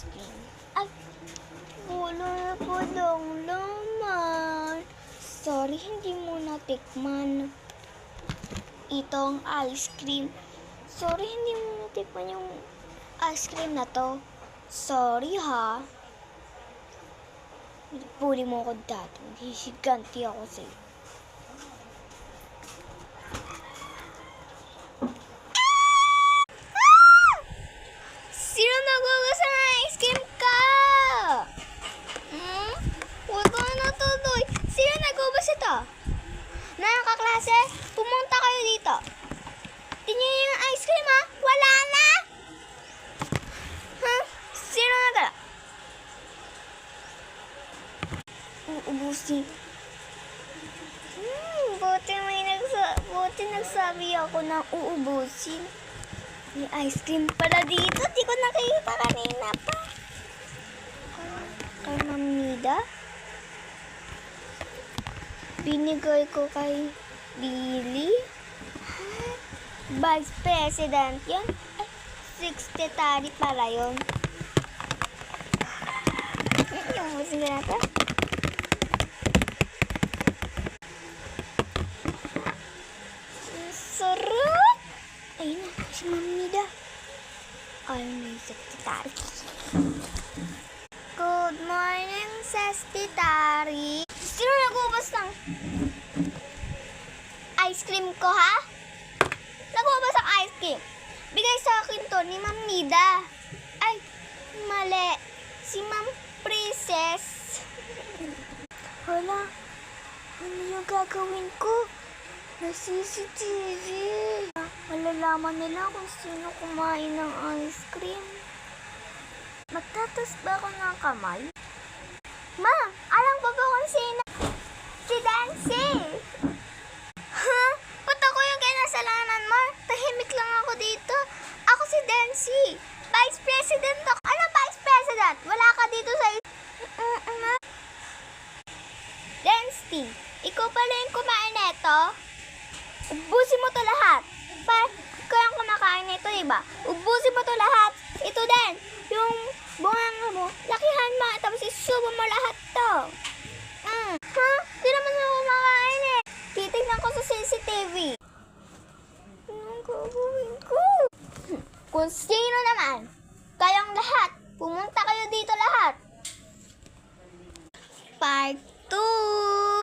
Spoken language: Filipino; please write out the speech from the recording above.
ice cream. Ay, wala na po lang laman. Sorry, hindi mo natikman itong ice cream. Sorry, hindi mo natikman yung ice cream na to. Sorry ha. Puli mo ako dati. Hisiganti ako sa'yo. Sino nagugusto ng ice cream ka? Huwag ka na tuloy. Sino nagubos ito? Mga kaklase, pumunta kayo dito. Tingnan niyo yung ice cream ha? Wala na! Sino nagala? Uubusin. Buti nagsabi ako na uubusin. May ice cream pala dito. Di ko nakikita kanina pa. Kay Ma'am Nida. Binigay ko kay Billy. Vice President yun. Ay, secretary pala yun. Yung musika natin. Sarap! Ayun na, si Ma'am Nida. Ay, may secretary. Good morning, secretary. Sino nagubos ng ice cream ko, ha? Nagubos ang ice cream. Bigay sa akin to ni Ma'am Nida. Ay, mali. Si Ma'am Princess. Wala. Ano yung gagawin ko? Na CCTV. Malalaman nila kung sino kumain ng ice cream. Magtatas ba ako ng kamay? Ma, alam ko ba kung sino? Si Dancy! Ha? Ba't ako yung kinasalanan mo? Tahimik lang ako dito. Ako si Dancy. Vice President ako. Ano Vice President? Wala ka dito sa... Dancy, ikaw pala yung kumain nito? Ubusin mo to lahat. Kaya kumakain nito, diba? Ubusin mo to lahat. Ito din. Yung bunganga mo, lakihan mo. Tapos isubo mo lahat to. Ha? Di naman ako kumakain eh. Titignan ko sa CCTV. Anong gagawin ko? Kung sino naman, kayong lahat, pumunta kayo dito lahat. Part 2.